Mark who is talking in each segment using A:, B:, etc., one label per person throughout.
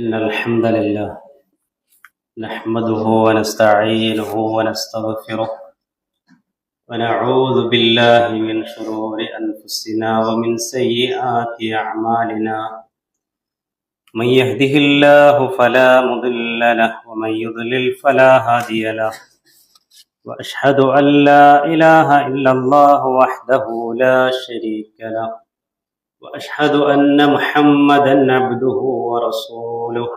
A: إن الحمد لله نحمده ونستعينه ونستغفره ونعوذ بالله من شرور أنفسنا ومن سيئات أعمالنا من يهده الله فلا مضل له ومن يضلل فلا هادي له وأشهد أن لا إله إلا الله وحده لا شريك له وأشهد أن محمدًا عبده ورسوله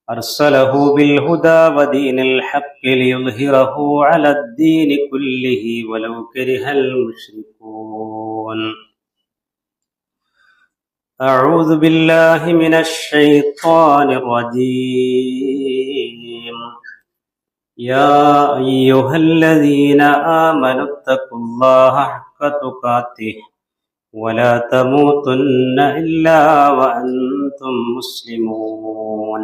A: أرسله بالهدى ودين الحق ليظهره على الدين كله ولو كره المشركون. أعوذ بالله من الشيطان الرجيم. يا أيها الذين آمنوا اتقوا الله حق تقاته ولا تموتن إلا وأنتم مسلمون.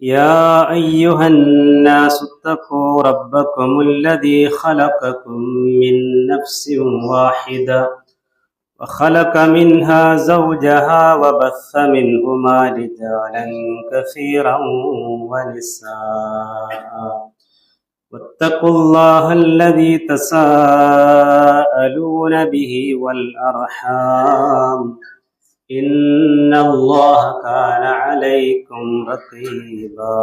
A: يا أيها الناس اتقوا ربكم الذي خلقكم من نفس واحدة وخلق منها زوجها وبث منهما رجالا كثيرا ونساء واتقوا الله الذي تساءلون به والأرحام إن الله كان عليكم رقيبا.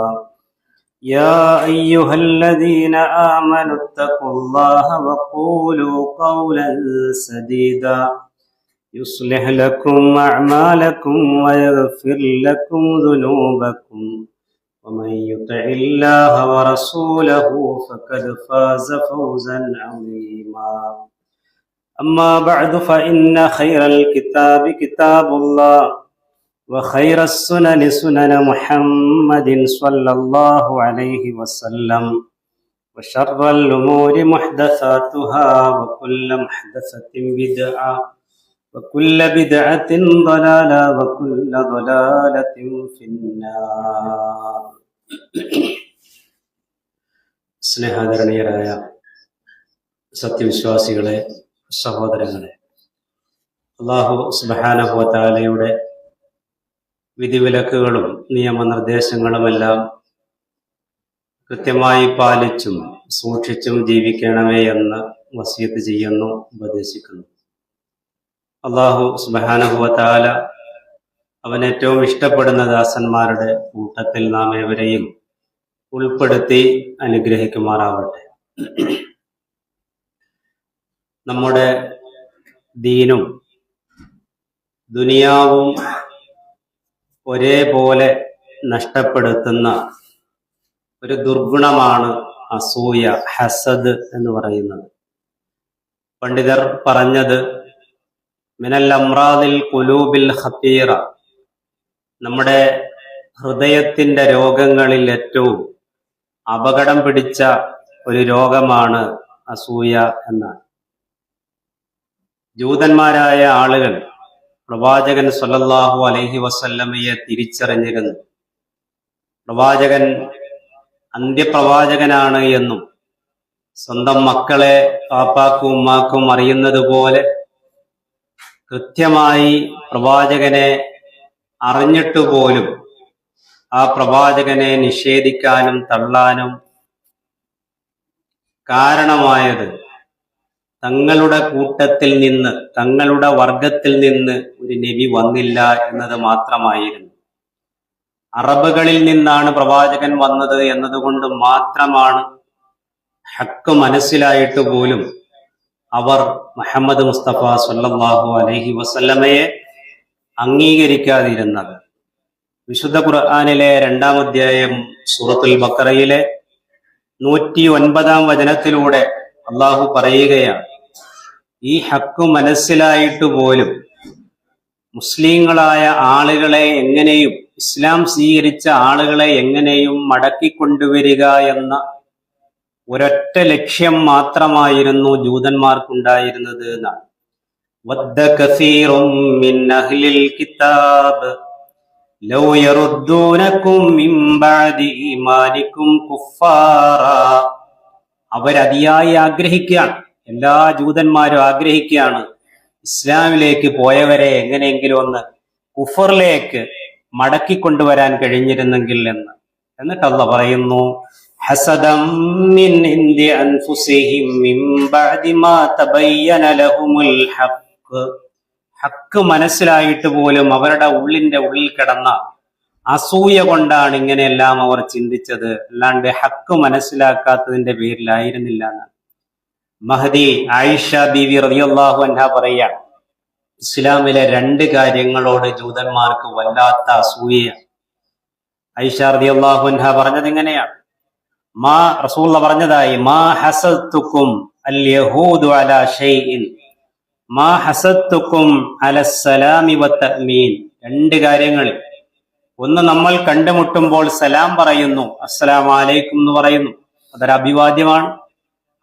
A: يا أيها الذين آمنوا اتقوا الله وقولوا قولا سديدا يصلح لكم أعمالكم ويغفر لكم ذنوبكم ومن يطع الله ورسوله فقد فاز فوزا عظيما. أما بعد فإن خير الكتاب كتاب الله وخير السنن سنن محمد صلى الله عليه وسلم وشر الأمور محدثاتها وكل محدثة بدعة وكل بدعة ضلالة وكل ضلالة في النار. സ്നേഹാദരണീയരായ സത്യവിശ്വാസികളെ, സഹോദരങ്ങളെ, അല്ലാഹു സുബ്ഹാനഹു വ തആലയുടെ വിധിവിലക്കുകളും നിയമനിർദ്ദേശങ്ങളുമെല്ലാം കൃത്യമായി പാലിച്ചും സൂക്ഷിച്ചും ജീവിക്കണമേ എന്ന് വസിയത്ത് ചെയ്യുന്നു, ഉപദേശിക്കുന്നു. അല്ലാഹു സുബ്ഹാനഹു വ തആല അവൻ ഏറ്റവും ഇഷ്ടപ്പെടുന്ന ദാസന്മാരുടെ കൂട്ടത്തിൽ നാം ഏവരെയും ഉൾപ്പെടുത്തി അനുഗ്രഹിക്കുമാറാവട്ടെ. നമ്മുടെ ദീനും ദുനിയാവും ഒരേപോലെ നഷ്ടപ്പെടുത്തുന്ന ഒരു ദുർഗുണമാണ് അസൂയ, ഹസദ് എന്ന് പറയുന്നത്. പണ്ഡിതർ പറഞ്ഞത് മിനൽ അംറാദിൽ ഖുലൂബിൽ ഖതീറ, നമ്മുടെ ഹൃദയത്തിന്റെ രോഗങ്ങളിൽ ഏറ്റവും അപകടം പിടിച്ച ഒരു രോഗമാണ് അസൂയ എന്നാണ്. ജൂതന്മാരായ ആളുകൾ പ്രവാചകൻ സ്വല്ലല്ലാഹു അലൈഹി വസല്ലമയെ തിരിച്ചറിഞ്ഞിരുന്നു. പ്രവാചകൻ അന്ത്യപ്രവാചകനാണ് എന്നും സ്വന്തം മക്കളെ പാപ്പാക്കും ഉമ്മാക്കും അറിയുന്നത് പോലെ കൃത്യമായി പ്രവാചകനെ അറിഞ്ഞിട്ടുപോലും ആ പ്രവാചകനെ നിഷേധിക്കാനും തള്ളാനും കാരണമായത് തങ്ങളുടെ കൂട്ടത്തിൽ നിന്ന്, തങ്ങളുടെ വർഗത്തിൽ നിന്ന് ഒരു നബി വന്നില്ല എന്നത് മാത്രമായിരുന്നു. അറബുകളിൽ നിന്നാണ് പ്രവാചകൻ വന്നത് എന്നതുകൊണ്ട് മാത്രമാണ് ഹക്ക് മനസ്സിലായിട്ട് പോലും അവർ മുഹമ്മദ് മുസ്തഫ സ്വല്ലല്ലാഹു അലൈഹി വസല്ലമയെ അംഗീകരിക്കാതിരുന്നത്. വിശുദ്ധ ഖുർആനിലെ 2-ാം അധ്യായം സൂറത്തുൽ ബഖറയിലെ 109-ാം വചനത്തിലൂടെ അള്ളാഹു പറയുകയാണ്, ഈ ഹക്ക് മനസ്സിലായിട്ട് പോലും മുസ്ലിങ്ങളായ ആളുകളെ എങ്ങനെയും, ഇസ്ലാം സ്വീകരിച്ച ആളുകളെ എങ്ങനെയും മടക്കിക്കൊണ്ടുവരിക എന്ന ഒരൊറ്റ ലക്ഷ്യം മാത്രമായിരുന്നു ജൂതന്മാർക്കുണ്ടായിരുന്നത് എന്നാണ്. വദ്ദ കസീറും മിൻ അഹ്ലിൽ കിതാബ് ലൗ യറുദ്ദൂനകും മിൻ ബഅദി ഈമാനികും കുഫാറ. അവരതിയായി ആഗ്രഹിക്കുകയാണ്, എല്ലാ ജൂതന്മാരും ആഗ്രഹിക്കുകയാണ്, ഇസ്ലാമിലേക്ക് പോയവരെ എങ്ങനെയെങ്കിലും ഒന്ന് കുഫറിലേക്ക് മടക്കിക്കൊണ്ടുവരാൻ കഴിഞ്ഞിരുന്നെങ്കിൽ എന്ന്. എന്നിട്ട് അല്ലാഹ് പറയുന്നു, ഹസദം മിൻ ഇൻദി അൻഫുസിഹിം മിൻ ബഅദി മാ തബയ്യന ലഹുമുൽ ഹഖ്. ഹക്ക് മനസ്സിലായിട്ട് പോലും അവരുടെ ഉള്ളിൽ കിടന്ന അസൂയ കൊണ്ടാണ് ഇങ്ങനെയെല്ലാം അവർ ചിന്തിച്ചത്, അല്ലാണ്ട് ഹക്ക് മനസ്സിലാക്കാത്തതിന്റെ പേരിലായിരുന്നില്ല എന്നാണ്. മഹദി ആയിഷ ബീവി റളിയല്ലാഹു അൻഹ പറയുകയാണ്, ഇസ്ലാമിലെ 2 കാര്യങ്ങളോട് ജൂതന്മാർക്ക് വല്ലാത്ത അസൂയയാണ്. ആയിഷ റളിയല്ലാഹു അൻഹ പറഞ്ഞത് ഇങ്ങനെയാണ്, റസൂലുള്ള പറഞ്ഞതായി, മാ ഹസദ്തുക്കും അൽ യഹൂദു അലാ ഷൈഇൻ മാ ഹസദ്തുക്കും അലസ്സലാമി വത്തഅ്മീൻ. 2 കാര്യങ്ങളിൽ, ഒന്ന്, നമ്മൾ കണ്ടുമുട്ടുമ്പോൾ സലാം പറയുന്നു, അസ്സലാമു അലൈക്കും എന്ന് പറയുന്നു. അതൊരു അഭിവാദ്യമാണ്,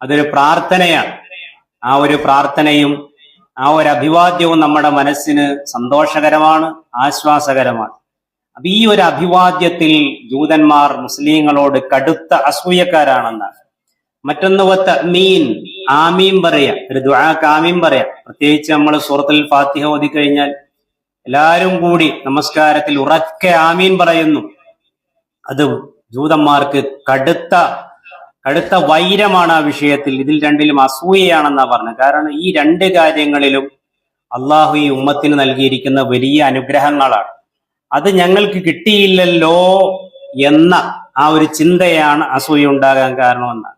A: അതൊരു പ്രാർത്ഥനയാണ്. ആ ഒരു പ്രാർത്ഥനയും ആ ഒരു അഭിവാദ്യവും നമ്മുടെ മനസ്സിന് സന്തോഷകരമാണ്, ആശ്വാസകരമാണ്. അപ്പൊ ഈ ഒരു അഭിവാദ്യത്തിൽ ജൂതന്മാർ മുസ്ലിങ്ങളോട് കടുത്ത അസൂയക്കാരാണെന്നാണ്. മറ്റൊന്ന് തഅ്മീൻ, ആമീൻ പറയാ, ഒരു ദുആക്ക് ആമീൻ പറയാ. പ്രത്യേകിച്ച് നമ്മൾ സൂറത്തുൽ ഫാത്തിഹ ഓതി കഴിഞ്ഞാൽ എല്ലാവരും കൂടി നമസ്കാരത്തിൽ ഉറക്കെ ആമീൻ പറയുന്നു. അത് ജൂതന്മാർക്ക് കടുത്ത വൈരമാണ് ആ വിഷയത്തിൽ. ഇതിൽ 2ലും അസൂയയാണെന്നാ പറഞ്ഞത്. കാരണം ഈ 2 കാര്യങ്ങളിലും അള്ളാഹു ഈ ഉമ്മത്തിന് നൽകിയിരിക്കുന്ന വലിയ അനുഗ്രഹങ്ങളാണ്. അത് ഞങ്ങൾക്ക് കിട്ടിയില്ലല്ലോ എന്ന ആ ഒരു ചിന്തയാണ് അസൂയ ഉണ്ടാകാൻ കാരണമെന്നാണ്.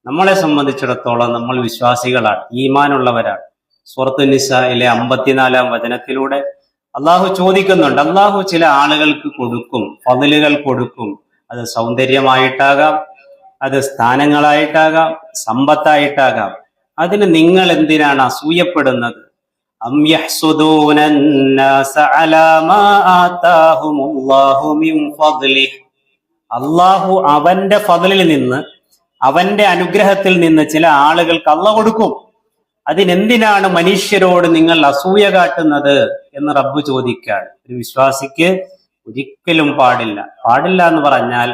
A: നമ്മളെ സംബന്ധിച്ചിടത്തോളം നമ്മൾ വിശ്വാസികളാണ്, ഈമാനുള്ളവരാണ്. സൂറത്തുൻ നിസായിലെ 54-ാം വചനത്തിലൂടെ അള്ളാഹു ചോദിക്കുന്നുണ്ട്, അള്ളാഹു ചില ആളുകൾക്ക് കൊടുക്കും, ഫضലുകൾ കൊടുക്കും. അത് സൗന്ദര്യമായിട്ടാകാം, അത് സ്ഥാനങ്ങളായിട്ടാകാം, സമ്പത്തായിട്ടാകാം. അതിന് നിങ്ങൾ എന്തിനാണ് അസൂയപ്പെടുന്നത്? അം യഹ്സുദൂന അന്നാസ അലാ മാ ആതാഹുമുല്ലാഹു മിൻ ഫദ്ലിഹി. അള്ളാഹു അവന്റെ ഫضലിൽ നിന്ന്, അവന്റെ അനുഗ്രഹത്തിൽ നിന്ന് ചില ആളുകൾക്ക് അള്ളാഹ് കൊടുക്കും. അതിനെന്തിനാണ് മനുഷ്യരോട് നിങ്ങൾ അസൂയ കാട്ടുന്നത് എന്ന് റബ്ബ് ചോദിക്കുകയാണ്. ഒരു വിശ്വാസിക്ക് ഒരിക്കലും പാടില്ല എന്ന് പറഞ്ഞാൽ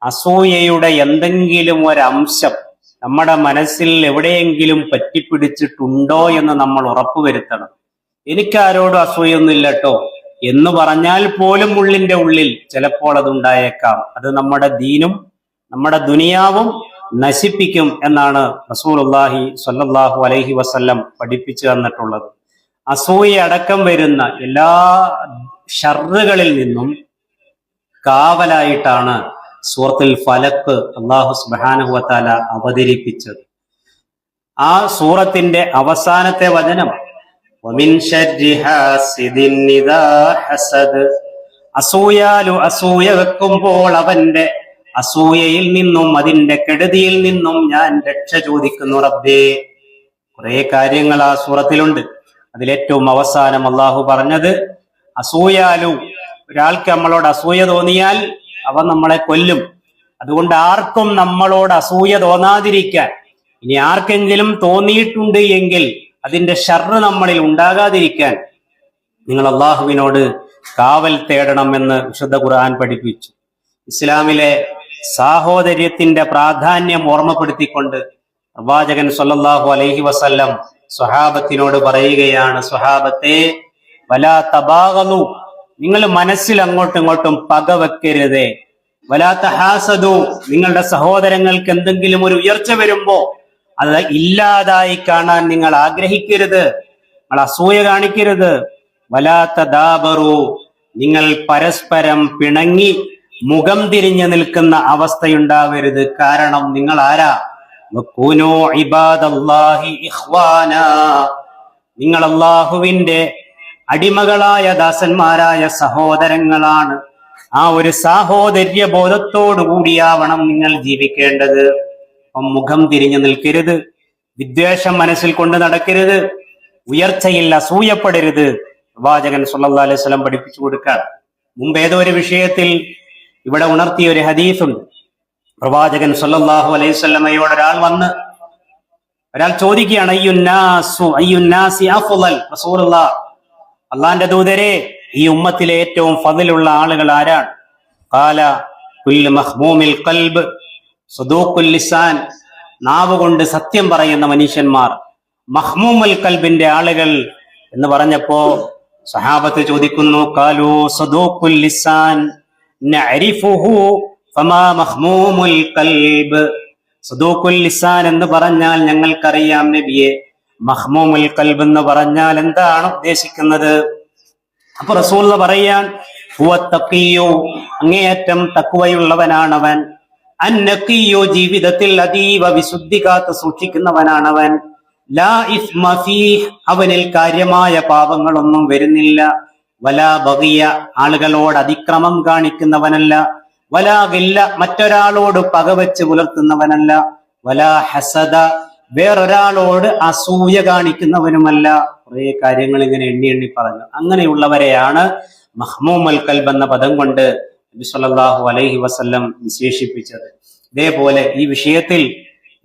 A: അസൂയയുടെ എന്തെങ്കിലും ഒരംശം നമ്മുടെ മനസ്സിൽ എവിടെയെങ്കിലും പറ്റിപ്പിടിച്ചിട്ടുണ്ടോ എന്ന് നമ്മൾ ഉറപ്പുവരുത്തണം. എനിക്കാരോടും അസൂയൊന്നുമില്ല കേട്ടോ എന്ന് പറഞ്ഞാൽ പോലും ഉള്ളിന്റെ ഉള്ളിൽ ചിലപ്പോൾ അതുണ്ടായേക്കാം. അത് നമ്മുടെ ദീനും നമ്മുടെ ദുനിയാവും നശിപ്പിക്കും എന്നാണ് റസൂലുള്ളാഹി സ്വല്ലല്ലാഹു അലൈഹി വസല്ലം പഠിപ്പിച്ചു തന്നിട്ടുള്ളത്. അസൂയ അടക്കം വരുന്ന എല്ലാ ഷർറുകളിൽ നിന്നും കാവലായിട്ടാണ് സൂറത്തുൽ ഫലക്ക് അല്ലാഹു സുബ്ഹാനഹു വ തആല അവതരിപ്പിച്ചത്. ആ സൂറത്തിന്റെ അവസാനത്തെ വചനം, വമിൻ ശർരി ഹാസിദിൻ ഇദാ ഹസദ്. അസൂയ വെക്കുമ്പോൾ അവന്റെ അസൂയയിൽ നിന്നും അതിന്റെ കെടുതിയിൽ നിന്നും ഞാൻ രക്ഷ ചോദിക്കുന്നു റബ്ബേ. കുറെ കാര്യങ്ങൾ ആ സൂറത്തിലുണ്ട്. അതിലേറ്റവും അവസാനം അള്ളാഹു പറഞ്ഞത്, ഒരാൾക്ക് നമ്മളോട് അസൂയ തോന്നിയാൽ അവൻ നമ്മളെ കൊല്ലും. അതുകൊണ്ട് ആർക്കും നമ്മളോട് അസൂയ തോന്നാതിരിക്കാൻ, ഇനി ആർക്കെങ്കിലും തോന്നിയിട്ടുണ്ട് എങ്കിൽ അതിന്റെ ഷർറ് നമ്മളിൽ ഉണ്ടാകാതിരിക്കാൻ നിങ്ങൾ അള്ളാഹുവിനോട് കാവൽ തേടണമെന്ന് വിശുദ്ധ ഖുർആൻ പഠിപ്പിച്ചു. ഇസ്ലാമിലെ സാഹോദര്യത്തിന്റെ പ്രാധാന്യം ഓർമ്മപ്പെടുത്തിക്കൊണ്ട് പ്രവാചകൻ സ്വല്ലല്ലാഹു അലൈഹി വസല്ലം സ്വഹാബത്തിനോട് പറയുകയാണ്, സ്വഹാബത്തെ വലാ തബാഗലു, നിങ്ങൾ മനസ്സിൽ അങ്ങോട്ടും ഇങ്ങോട്ടും പക വെക്കരുതേ. വലാ തഹാസദു, നിങ്ങളുടെ സഹോദരങ്ങൾക്ക് എന്തെങ്കിലും ഒരു ഉയർച്ച വരുമ്പോ അത് ഇല്ലാതായി കാണാൻ നിങ്ങൾ ആഗ്രഹിക്കരുത്, നിങ്ങൾ അസൂയ കാണിക്കരുത്. വലാ തദാബറു, നിങ്ങൾ പരസ്പരം പിണങ്ങി മുഖം തിരിഞ്ഞു നിൽക്കുന്ന അവസ്ഥയുണ്ടാവരുത്. കാരണം നിങ്ങൾ ആരാ? വകൂനൂ ഇബാദല്ലാഹി ഇഖ്വാനാ, നിങ്ങൾ അല്ലാഹുവിന്റെ അടിമകളായ ദാസന്മാരായ സഹോദരങ്ങളാണ്. ആ ഒരു സാഹോദര്യ ബോധത്തോടു കൂടിയാവണം നിങ്ങൾ ജീവിക്കേണ്ടത്. മുഖം തിരിഞ്ഞു നിൽക്കരുത്, വിദ്വേഷം മനസ്സിൽ കൊണ്ട് നടക്കരുത്, ഉയർച്ചയിൽ അസൂയപ്പെടരുത്. പ്രവാചകൻ സല്ലല്ലാഹു അലൈഹി വസല്ലം പഠിപ്പിച്ചു കൊടുക്കാൻ മുമ്പ് ഏതോ ഒരു വിഷയത്തിൽ ഇവിടെ ഉണർത്തിയ ഒരു ഹദീസുണ്ട്. പ്രവാചകൻ സല്ലല്ലാഹു അലൈഹി വസല്ലമയോട് ഒരാൾ ചോദിക്കുകയാണ്, അയ്യുന്നാസി അഫ്ളൽ റസൂലുള്ളാഹ്, അള്ളാന്റെ ദൂതരെ, ഈ ഉമ്മത്തിലെ ഏറ്റവും ഫضലുള്ള ആളുകൾ ആരാണ്? ഖാല കുല്ലു മഖ്മൂമിൽ ഖൽബ് സദൂഖുൽ ലിസാൻ, നാവ് കൊണ്ട് സത്യം പറയുന്ന മനുഷ്യന്മാർ, മഖ്മൂമുൽ ഖൽബിന്റെ ആളുകൾ എന്ന് പറഞ്ഞപ്പോ സഹാബത്ത് ചോദിക്കുന്നു, ഖാലൂ സദൂഖുൽ ലിസാൻ നഅരിഫുഹു ഫമാ മഖ്മൂമുൽ ഖൽബ്. സദൂഖുൽ ലിസാൻ എന്ന് പറഞ്ഞാൽ ഞങ്ങൾക്കറിയാം നബിയെ, മഖ്മൂമുൽ ഖൽബ് എന്ന് പറഞ്ഞാൽ എന്താണ് ഉദ്ദേശിക്കുന്നത്? അപ്പൊ റസൂൽ പറയാൻ, ഹുവ തഖിയ്യു, അങ്ങേയറ്റം തഖ്വയുള്ളവനാണവൻ, അന്നഖിയ്യു, ജീവിതത്തിൽ അതീവ വിശുദ്ധി കാത്ത് സൂക്ഷിക്കുന്നവനാണവൻ, ലാ ഇസ്മ ഫീഹ്, അവനിൽ കാര്യമായ പാപങ്ങളൊന്നും വരുന്നില്ല, വലാ ബഗിയ, ആളുകളോട് അതിക്രമം കാണിക്കുന്നവനല്ല, വലാ ഗില്ല, മറ്റൊരാളോട് പകവെച്ച് പുലർത്തുന്നവനല്ല, വലാ ഹസദ, വേറൊരാളോട് അസൂയ കാണിക്കുന്നവനുമല്ല. കുറെ കാര്യങ്ങൾ ഇങ്ങനെ എണ്ണി എണ്ണി പറഞ്ഞു. അങ്ങനെയുള്ളവരെയാണ് മഹ്മൂമുൽ ഖൽബ് എന്ന പദം കൊണ്ട് നബി സല്ലല്ലാഹു അലൈഹി വസല്ലം വിശേഷിപ്പിച്ചത്. ഇതേപോലെ ഈ വിഷയത്തിൽ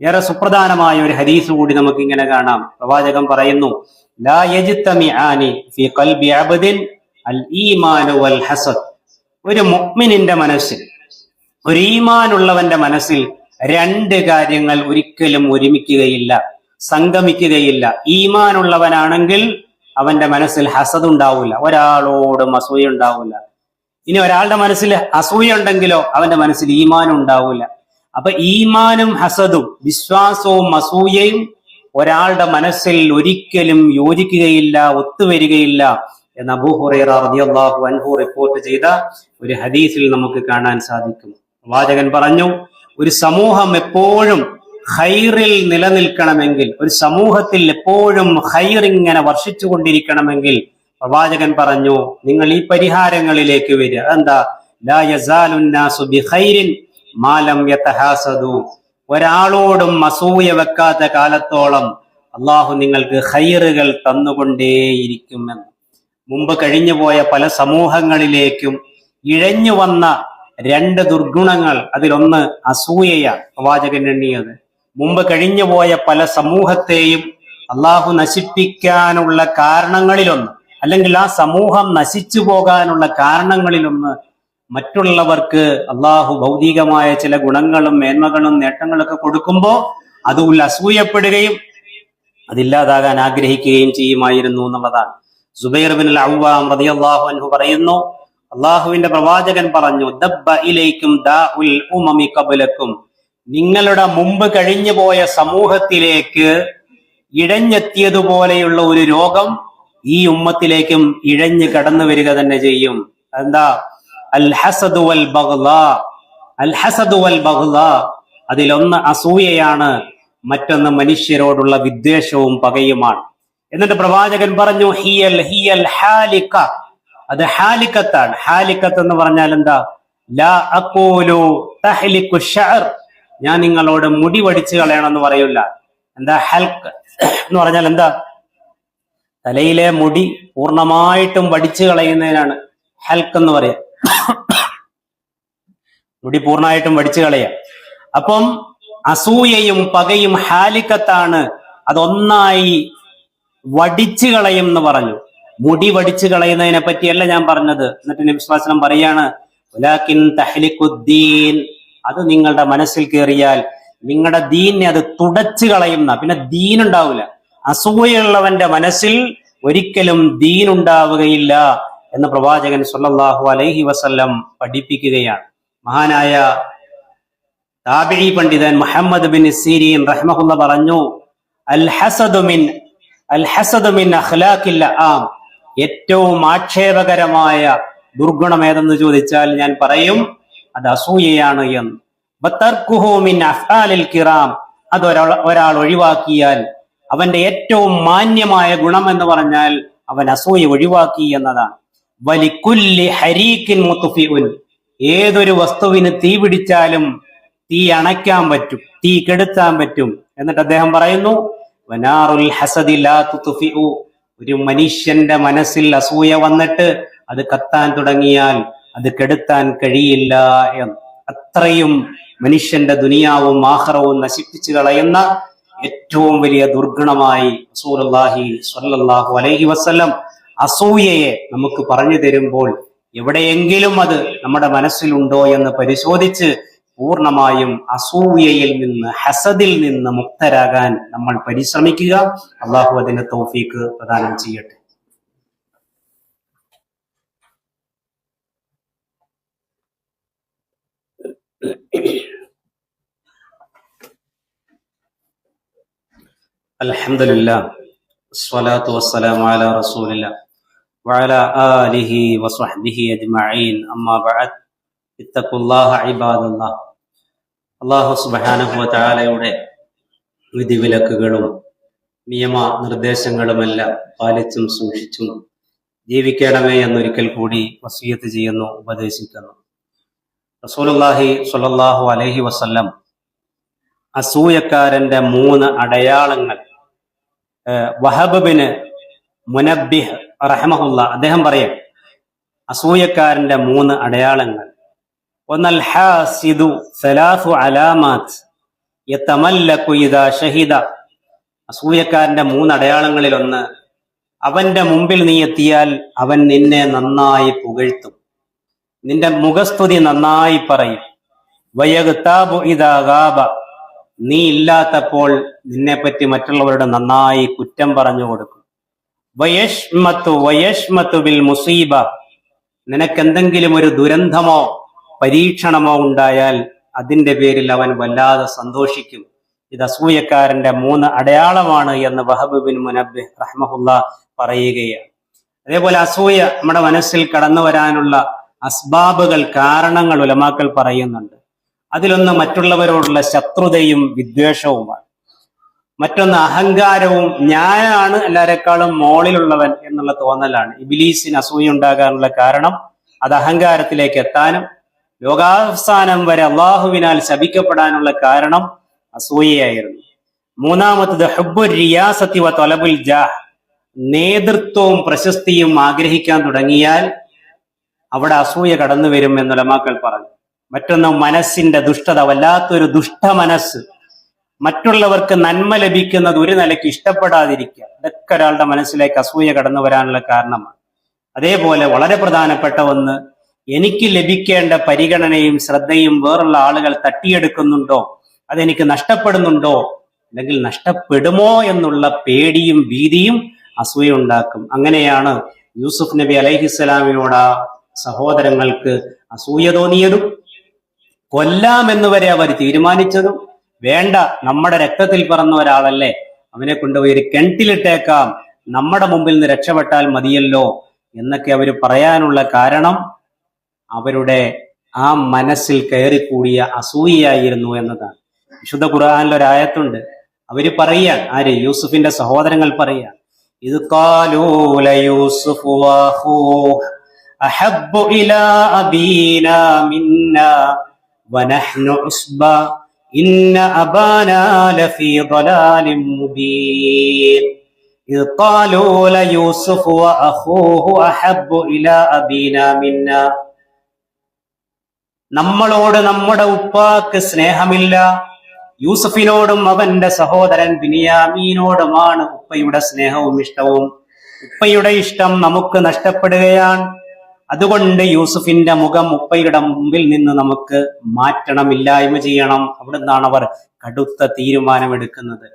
A: ഏറെ സുപ്രധാനമായ ഒരു ഹദീസ് കൂടി നമുക്ക് ഇങ്ങനെ കാണാം. പ്രവാചകൻ പറയുന്നു, ലാ യജ്തമിആനി ഫീ ഖൽബി അബ്ദിൻ അൽ ഈമാൻ വൽ ഹസദ്. ഒരു മുഅ്മിനിന്റെ മനസ്സിൽ, ഒരു ഈമാനുള്ളവന്റെ മനസ്സിൽ രണ്ട് കാര്യങ്ങൾ ഒരിക്കലും ഒരുമിക്കുകയില്ല, സംഗമിക്കുകയില്ല. ഈമാനുള്ളവനാണെങ്കിൽ അവന്റെ മനസ്സിൽ ഹസദ് ഉണ്ടാവില്ല, ഒരാളോടും അസൂയ ഉണ്ടാവില്ല. ഇനി ഒരാളുടെ മനസ്സിൽ അസൂയ ഉണ്ടെങ്കിലോ അവന്റെ മനസ്സിൽ ഈമാൻ ഉണ്ടാവില്ല. അപ്പൊ ഈമാനും ഹസദും, വിശ്വാസവും അസൂയയും ഒരാളുടെ മനസ്സിൽ ഒരിക്കലും യോജിക്കുകയില്ല, ഒത്തുവരികയില്ല എന്ന് അബൂ ഹുറൈറ റളിയല്ലാഹു അൻഹു റിപ്പോർട്ട് ചെയ്ത ഒരു ഹദീസിൽ നമുക്ക് കാണാൻ സാധിക്കും. പ്രവാചകൻ പറഞ്ഞു, ഒരു സമൂഹം എപ്പോഴും ഖൈറിൽ നിലനിൽക്കണമെങ്കിൽ, ഒരു സമൂഹത്തിൽ എപ്പോഴും ഖൈർ ഇങ്ങനെ വർഷിച്ചു കൊണ്ടിരിക്കണമെങ്കിൽ പ്രവാചകൻ പറഞ്ഞു, നിങ്ങൾ ഈ പരിഹാരങ്ങളിലേക്ക് വരിക. എന്താ? ലാ യസാലുന്നാസു ബിഖൈരിൻ മാ ലം യതഹാസദു. ഒരാളോടും അസൂയ വെക്കാത്ത കാലത്തോളം അള്ളാഹു നിങ്ങൾക്ക് ഖൈറുകൾ തന്നുകൊണ്ടേയിരിക്കുമെന്ന്. മുമ്പ് കഴിഞ്ഞുപോയ പല സമൂഹങ്ങളിലേക്കും ഇഴഞ്ഞു വന്ന രണ്ട് ദുർഗുണങ്ങൾ, അതിലൊന്ന് അസൂയയാണ് പ്രവാചകൻ എണ്ണിയത്. മുമ്പ് കഴിഞ്ഞുപോയ പല സമൂഹത്തെയും അള്ളാഹു നശിപ്പിക്കാനുള്ള കാരണങ്ങളിലൊന്ന്, അല്ലെങ്കിൽ ആ സമൂഹം നശിച്ചു പോകാനുള്ള കാരണങ്ങളിലൊന്ന്, മറ്റുള്ളവർക്ക് അള്ളാഹു ഭൗതികമായ ചില ഗുണങ്ങളും മേന്മകളും നേട്ടങ്ങളൊക്കെ കൊടുക്കുമ്പോൾ അതുൽ അസൂയപ്പെടുകയും അതില്ലാതാകാൻ ആഗ്രഹിക്കുകയും ചെയ്യുമായിരുന്നു എന്നുള്ളതാണ്. സുബൈർ ബിൻ അൽ-അവ്വാം റളിയല്ലാഹു അൻഹു പറയുന്നു, അള്ളാഹുവിന്റെ പ്രവാചകൻ പറഞ്ഞു, ദബ്ബ ഇലൈക്കും ദാഉൽ ഉമമി ഖബ്ലക്കും. നിങ്ങളുടെ മുമ്പ് കഴിഞ്ഞു പോയ സമൂഹത്തിലേക്ക് ഇഴഞ്ഞെത്തിയതുപോലെയുള്ള ഒരു രോഗം ഈ ഉമ്മത്തിലേക്കും ഇഴഞ്ഞു കടന്നു വരിക തന്നെ ചെയ്യും. എന്താ? അൽ ഹസദു വൽ ബഗ്ളാ. അൽ ഹസദു വൽ ബഗ്ളാ, അതിലൊന്ന് അസൂയയാണ്, മറ്റൊന്ന് മനുഷ്യരോടുള്ള വിദ്വേഷവും പകയുമാണ്. എന്നിട്ട് പ്രവാചകൻ പറഞ്ഞു, ഹിയൽ ഹാലിക, അത് ഹാലിക്കത്താണ്. ഹാലിക്കത്ത് എന്ന് പറഞ്ഞാൽ എന്താ? ലാ അഖൂലു തഹ്ലികു ശഅർ, ഞാൻ നിങ്ങളോട് മുടി വടിച്ചു കളയണമെന്ന് പറയൂല. എന്താ ഹൽക്ക് എന്ന് പറഞ്ഞാൽ? എന്താ? തലയിലെ മുടി പൂർണ്ണമായിട്ടും വടിച്ചു കളയുന്നതിനാണ് ഹൽക്ക് എന്ന് പറയാ. മുടി പൂർണ്ണമായിട്ടും വടിച്ചു കളയാ. അപ്പം അസൂയയും പകയും ഹാലിക്കത്താണ്, അതൊന്നായി വടിച്ചു കളയും എന്ന് പറഞ്ഞു. മുടി വടിച്ചു കളയുന്നതിനെ പറ്റിയല്ല ഞാൻ പറഞ്ഞത്. എന്നിട്ട് നബി സ്വല്ലല്ലാഹു അലൈഹി വസല്ലം പറയാണ്, വലാകിൻ തഹ്ലിഖുദ്ദീൻ, അത് നിങ്ങളുടെ മനസ്സിൽ കയറിയാൽ നിങ്ങളുടെ ദീനിനെ അത് തുടച്ചു കളയുന്ന, പിന്നെ ദീൻ ഉണ്ടാവില്ല. അസൂയുള്ളവന്റെ മനസ്സിൽ ഒരിക്കലും ദീൻ ഉണ്ടാവുകയില്ല എന്ന് പ്രവാചകൻ സ്വല്ലല്ലാഹു അലൈഹി വസല്ലം പഠിപ്പിക്കുകയാണ്. മഹാനായ താബിഈ പണ്ഡിതൻ മുഹമ്മദ് ബിൻ സിരീൻ റഹ്മഹുള്ള പറഞ്ഞു, അൽ ഹസദു മിൻ അഖ്ലാഖിൽ ആം, ഏറ്റവും ആക്ഷേപകരമായ ദുർഗുണം ഏതെന്ന് ചോദിച്ചാൽ ഞാൻ പറയും അത് അസൂയയാണ് എന്ന്. ബതർക്കുഹു മിൻ അഫ്ആലിൽ കിറാം, അത് ഒരാൾ ഒഴിവാക്കിയാൽ അവന്റെ ഏറ്റവും മാന്യമായ ഗുണം എന്ന് പറഞ്ഞാൽ അവൻ അസൂയ ഒഴിവാക്കി എന്നതാണ്. വലികുല്ലി ഹരീക്കിൻ മുത്ഫിഉൻ, ഏതൊരു വസ്തുവിന് തീ പിടിച്ചാലും തീ അണയ്ക്കാൻ പറ്റും, തീ കെടുത്താൻ പറ്റും. എന്നിട്ട് അദ്ദേഹം പറയുന്നു, വനാറുൽ ഹസദി ലാ തുത്ഫിഉ, ഒരു മനുഷ്യന്റെ മനസ്സിൽ അസൂയ വന്നിട്ട് അത് കത്താൻ തുടങ്ങിയാൽ അത് കെടുത്താൻ കഴിയില്ല എന്ന്. അത്രയും മനുഷ്യന്റെ ദുനിയാവും ആഖിറവും നശിപ്പിച്ചു കളയുന്ന ഏറ്റവും വലിയ ദുർഗുണമായി റസൂലുള്ളാഹി സ്വല്ലല്ലാഹു അലൈഹി വസല്ലം അസൂയയെ നമുക്ക് പറഞ്ഞു തരുമ്പോൾ എവിടെയെങ്കിലും അത് നമ്മുടെ മനസ്സിലുണ്ടോ എന്ന് പരിശോധിച്ച് പൂർണ്ണമായും അസൂയയിൽ നിന്ന്, ഹസദിൽ നിന്ന് മുക്തരാകാൻ നമ്മൾ പരിശ്രമിക്കുക. അള്ളാഹു അതിന് തൗഫീഖ് പ്രദാനം ചെയ്യട്ടെ. അൽഹംദുലില്ലാ വസ്സലാത്തു വസ്സലാമു അലാ റസൂലില്ലാ വഅലാ ആലിഹി വസ്വഹ്ബിഹി അജ്മഈൻ അമ്മാ ബഅദ് ഇത്തഖുല്ലാഹ ഇബാദല്ലാഹ്. അല്ലാഹു സുബ്ഹാനഹു വ തആലയുടെ വിധിവിലക്കുകളും നിയമ നിർദ്ദേശങ്ങളുമെല്ലാം പാലിച്ചും സൂക്ഷിച്ചും ജീവിക്കണമേ എന്നൊരിക്കൽ കൂടി വസിയത്ത് ചെയ്യുന്നു, ഉപദേശിക്കുന്നു. റസൂലുള്ളാഹി സ്വല്ലല്ലാഹു അലൈഹി വസല്ലം അസൂയക്കാരന്റെ 3 അടയാളങ്ങൾ വഹബ് ബിൻ മുനബ്ബിഹ് റഹ്മഹുല്ല അദ്ദേഹം പറയാം, അസൂയക്കാരന്റെ 3 അടയാളങ്ങൾ. ഒന്നൽ ഹാസിദു സലാസു അലാമാത്ത് യതമല്ലകു ഇദാ ഷഹിദ. അസൂയക്കാരന്റെ 3 അടയാളങ്ങളിൽ ഒന്ന്, അവന്റെ മുമ്പിൽ നീ എത്തിയാൽ അവൻ നിന്നെ നന്നായി പുകഴ്ത്തും, നിന്റെ മുഖസ്തുതി നന്നായി പറയും. വയഗ്താബു ഇദാ ഗാബ, നീ ഇല്ലാത്തപ്പോൾ നിന്നെപ്പറ്റി മറ്റുള്ളവരുടെ നന്നായി കുറ്റം പറഞ്ഞു കൊടുക്കും. വയഷ്മത്തു ബിൽ മുസീബ, നിനക്കെന്തെങ്കിലും ഒരു ദുരന്തമോ പരീക്ഷണമോ ഉണ്ടായാൽ അതിന്റെ പേരിൽ അവൻ വല്ലാതെ സന്തോഷിക്കും. ഇത് അസൂയക്കാരന്റെ 3 അടയാളമാണ് എന്ന് വഹബ് ബിൻ മുനബ്ബിഹ് റഹ്മഹുല്ല പറയുകയാണ്. അതേപോലെ അസൂയ നമ്മുടെ മനസ്സിൽ കടന്നു വരാനുള്ള അസ്ബാബുകൾ, കാരണങ്ങൾ ഉലമാക്കൾ പറയുന്നുണ്ട്. അതിലൊന്ന് മറ്റുള്ളവരോടുള്ള ശത്രുതയും വിദ്വേഷവുമാണ്. മറ്റൊന്ന് അഹങ്കാരവും, ഞാനാണ് എല്ലാരെക്കാളും മോളിലുള്ളവൻ എന്നുള്ള തോന്നലാണ്. ഇബ്ലീസിന് അസൂയ ഉണ്ടാകാനുള്ള കാരണം അത് അഹങ്കാരത്തിലേക്ക് എത്താനും ലോകാവസാനം വരെ അള്ളാഹുവിനാൽ ശപിക്കപ്പെടാനുള്ള കാരണം അസൂയയായിരുന്നു. മൂന്നാമത്തത് ഹുബ്ബുർ റിയാസത്തി വ തലബുൽ ജാഹ്, നേതൃത്വവും പ്രശസ്തിയും ആഗ്രഹിക്കാൻ തുടങ്ങിയാൽ അവിടെ അസൂയ കടന്നു വരും എന്ന് ഉലമാക്കൾ പറഞ്ഞു. മറ്റൊന്ന് മനസ്സിന്റെ ദുഷ്ടത, വല്ലാത്തൊരു ദുഷ്ട മനസ്സ്, മറ്റുള്ളവർക്ക് നന്മ ലഭിക്കുന്നത് ഒരു നിലയ്ക്ക് ഇഷ്ടപ്പെടാതിരിക്കുക, ഇതൊക്കെ ഒരാളുടെ മനസ്സിലേക്ക് അസൂയ കടന്നു വരാനുള്ള കാരണമാണ്. അതേപോലെ വളരെ പ്രധാനപ്പെട്ട ഒന്ന്, എനിക്ക് ലഭിക്കേണ്ട പരിഗണനയും ശ്രദ്ധയും വേറുള്ള ആളുകൾ തട്ടിയെടുക്കുന്നുണ്ടോ, അതെനിക്ക് നഷ്ടപ്പെടുന്നുണ്ടോ, അല്ലെങ്കിൽ നഷ്ടപ്പെടുമോ എന്നുള്ള പേടിയും ഭീതിയും അസൂയ ഉണ്ടാക്കും. അങ്ങനെയാണ് യൂസുഫ് നബി അലൈഹിസ്സലാമിനോട് ആ സഹോദരങ്ങൾക്ക് അസൂയ തോന്നിയതും കൊല്ലാമെന്ന് വരെ അവർ തീരുമാനിച്ചതും. വേണ്ട, നമ്മുടെ രക്തത്തിൽ പിറന്ന ഒരാളല്ലേ, അവനെ കൊണ്ടുപോയി ഒരു കിണറ്റിലിട്ടേക്കാം, നമ്മുടെ മുമ്പിൽ നിന്ന് രക്ഷപ്പെട്ടാൽ മതിയല്ലോ എന്നൊക്കെ അവർ പറയാനുള്ള കാരണം അവരുടെ ആ മനസ്സിൽ കയറിക്കൂടിയ അസൂയയായിരുന്നു എന്നതാണ്. വിശുദ്ധ ഖുർആനിലൊരായത്തുണ്ട്, അവര് പറയാൻ, ആര്? യൂസുഫിന്റെ സഹോദരങ്ങൾ പറയാൻ, ഇത് ഖാലൂ ലയൂസുഫു വഅഖൂഹു അഹബ്ബു ഇലാ അബീനാ മിന്നാ വനഹ്നു ഉസ്ബ ഇന്ന അബാനാ ലഫീ ളലാലിൻ മുബീൻ. ഇത് ഖാലൂ ലയൂസുഫു വഅഖൂഹു അഹബ്ബു ഇലാ അബീനാ മിന്നാ, നമ്മളോട് നമ്മുടെ ഉപ്പാക്ക് സ്നേഹമില്ല, യൂസുഫിനോടും അവന്റെ സഹോദരൻ ബിനിയാമീനോടുമാണ് ഉപ്പയുടെ സ്നേഹവും ഇഷ്ടവും. ഉപ്പയുടെ ഇഷ്ടം നമുക്ക് നഷ്ടപ്പെടുകയാണ്. അതുകൊണ്ട് യൂസുഫിന്റെ മുഖം ഉപ്പയുടെ മുമ്പിൽ നിന്ന് നമുക്ക് മാറ്റണം, ഇല്ലായ്മ ചെയ്യണം. അവിടുന്നാണ് അവർ കടുത്ത തീരുമാനമെടുക്കുന്നത്.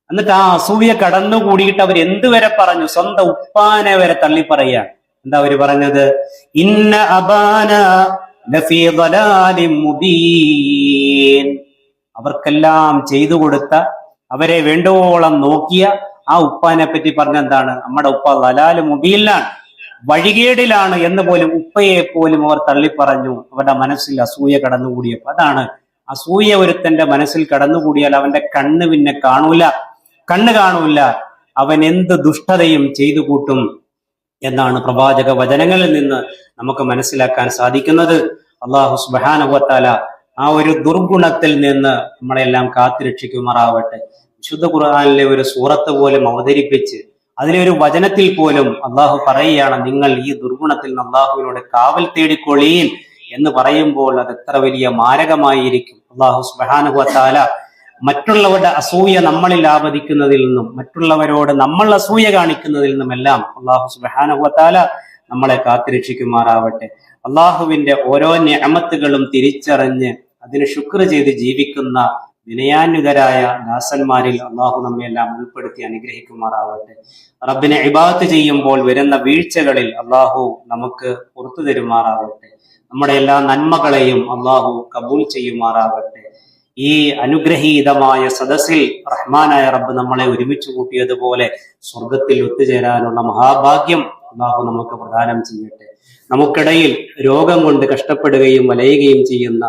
A: എന്നിട്ട് ആ അസൂയ കടന്നുകൂടിയിട്ട് അവർ എന്തുവരെ പറഞ്ഞു? സ്വന്തം ഉപ്പാനെ വരെ തള്ളി പറയാൻ. എന്താ അവര് പറഞ്ഞത്? ഇന്ന അബാന ലഫീ ളലാലിൻ മുബീൻ. അവർക്കെല്ലാം ചെയ്തു കൊടുത്ത, അവരെ വേണ്ടോളം നോക്കിയ ആ ഉപ്പാനെ പറ്റി പറഞ്ഞെന്താണ്? നമ്മുടെ ഉപ്പ ളലാലു മുബീനിലാണ്, വഴികേടിലാണ് എന്ന് പോലും, ഉപ്പയെ പോലും അവർ തള്ളിപ്പറഞ്ഞു. അവരുടെ മനസ്സിൽ അസൂയ കടന്നുകൂടിയപ്പോൾ. അതാണ് അസൂയ ഒരുത്തന്റെ മനസ്സിൽ കടന്നുകൂടിയാൽ അവന്റെ കണ്ണ് പിന്നെ കണ്ണ് കാണൂല, അവൻ എന്ത് ദുഷ്ടതയും ചെയ്തു കൂട്ടും എന്നാണ് പ്രവാചക വചനങ്ങളിൽ നിന്ന് നമുക്ക് മനസ്സിലാക്കാൻ സാധിക്കുന്നത്. അല്ലാഹു സുബ്ഹാനഹു വ തആല ആ ഒരു ദുർഗുണത്തിൽ നിന്ന് നമ്മളെല്ലാം കാത്തുരക്ഷിക്കുമാറാവട്ടെ. വിശുദ്ധ ഖുർആനിലെ ഒരു സൂറത്ത് പോലും അവതരിപ്പിച്ച് അതിലെ ഒരു വചനത്തിൽ പോലും അള്ളാഹു പറയുകയാണ്, നിങ്ങൾ ഈ ദുർഗുണത്തിൽ നിന്ന് അള്ളാഹുവിനോട് കാവൽ തേടിക്കൊള്ളീൻ എന്ന് പറയുമ്പോൾ അത് എത്ര വലിയ മാരകമായിരിക്കും. അള്ളാഹു സുബ്ഹാനഹു വ തആല മറ്റുള്ളവരുടെ അസൂയ നമ്മളിൽ ആവദിക്കുന്നതിൽ നിന്നും മറ്റുള്ളവരോട് നമ്മൾ അസൂയ കാണിക്കുന്നതിൽ നിന്നുമെല്ലാം അള്ളാഹു സുബ്ഹാനഹു വ തആല നമ്മളെ കാത്തുരക്ഷിക്കുമാറാവട്ടെ. അള്ളാഹുവിന്റെ ഓരോ നിഅമത്തുകളും തിരിച്ചറിഞ്ഞ് അതിന് ശുക്ർ ചെയ്ത് ജീവിക്കുന്ന വിനയാന്വിതരായ ദാസന്മാരിൽ അള്ളാഹു നമ്മയെല്ലാം ഉൾപ്പെടുത്തി അനുഗ്രഹിക്കുമാറാവട്ടെ. റബ്ബിനെ ഇബാദത്ത് ചെയ്യുമ്പോൾ വരുന്ന വീഴ്ചകളിൽ അള്ളാഹു നമുക്ക് പുറത്തു തരുമാറാവട്ടെ. നമ്മുടെ എല്ലാ നന്മകളെയും അള്ളാഹു കബൂൽ ചെയ്യുമാറാവട്ടെ. ഈ അനുഗ്രഹീതമായ സദസ്സിൽ റഹ്മാനായ റബ്ബ് നമ്മളെ ഒരുമിച്ച് കൂട്ടിയതുപോലെ സ്വർഗത്തിൽ ഒത്തുചേരാനുള്ള മഹാഭാഗ്യം അല്ലാഹു നമുക്ക് പ്രദാനം ചെയ്യട്ടെ. നമുക്കിടയിൽ രോഗം കൊണ്ട് കഷ്ടപ്പെടുകയും വലയുകയും ചെയ്യുന്ന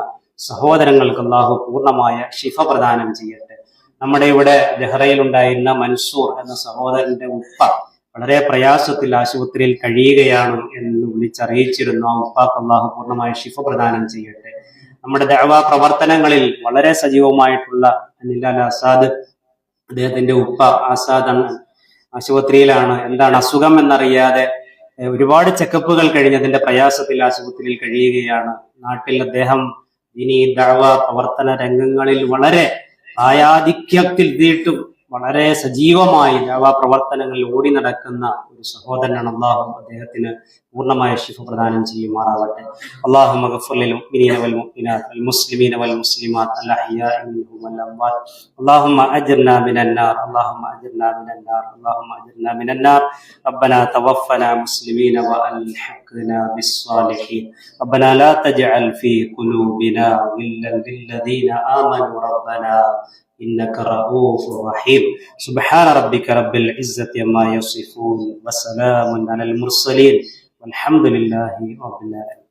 A: സഹോദരങ്ങൾക്ക് അല്ലാഹു പൂർണ്ണമായ ശിഫ പ്രദാനം ചെയ്യട്ടെ. നമ്മുടെ ഇവിടെ ദഹ്റയിലുണ്ടായിരുന്ന മൻസൂർ എന്ന സഹോദരന്റെ ഉപ്പ വളരെ പ്രയാസത്തിൽ ആശുപത്രിയിൽ കഴിയുകയാണ് എന്ന് വിളിച്ചറിയിച്ചിരുന്നു. ആ ഉപ്പാക്ക് അല്ലാഹു പൂർണ്ണമായ ശിഫ പ്രദാനം ചെയ്യട്ടെ. നമ്മുടെ ദഅവാ പ്രവർത്തനങ്ങളിൽ വളരെ സജീവമായിട്ടുള്ള അനിലാൽ ആസാദ്, അദ്ദേഹത്തിന്റെ ഉപ്പ ആസാദ് ആശുപത്രിയിലാണ്. എന്താണ് അസുഖം എന്നറിയാതെ ഒരുപാട് ചെക്കപ്പുകൾ കഴിഞ്ഞതിന്റെ പ്രയാസത്തിൽ ആശുപത്രിയിൽ കഴിയുകയാണ്. നാട്ടിൽ അദ്ദേഹം ഇനി ദഅവാ പ്രവർത്തന രംഗങ്ങളിൽ വളരെ ആയാധിക്യത്തിൽ തീട്ടും വളരെ സജീവമായി ദഅവാ പ്രവർത്തനങ്ങളിൽ ഓടി നടക്കുന്ന ഒരു സഹോദരനാണ്. അല്ലാഹു അദ്ദേഹത്തിന് പൂർണ്ണമായ ശിഫ പ്രദാനം ചെയ്യുമാറാവട്ടെ. അല്ലാഹുമ്മ ഗഫിർ ലിൽ മുഅ്മിനീന വൽ മുഅ്മിനാത്ത് വൽ മുസ്ലിമീന വൽ മുസ്ലിമാത്ത് അൽ അഹ്യാഇ മിൻഹും വൽ അംവാത്ത്. അല്ലാഹുമ്മ അജ്ർനാ മിനൻ നാർ, അല്ലാഹുമ്മ അജ്ർനാ മിനൻ നാർ, അല്ലാഹുമ്മ അജ്ർനാ മിനൻ നാർ. റബ്ബനാ തവഫനാ മുസ്ലിമീന വഅൽഹിഖ്നാ ബിസ്സാലിഹീൻ. റബ്ബനാ ലാ തജ്അൽ ഫീ ഖുലൂബിനാ ഗില്ലൻ ലില്ലദീന ആമനൂ റബ്ബനാ إنك رؤوف رحيم. سبحان ربك رب العزة عما يصفون وسلام على المرسلين والحمد لله رب العالمين.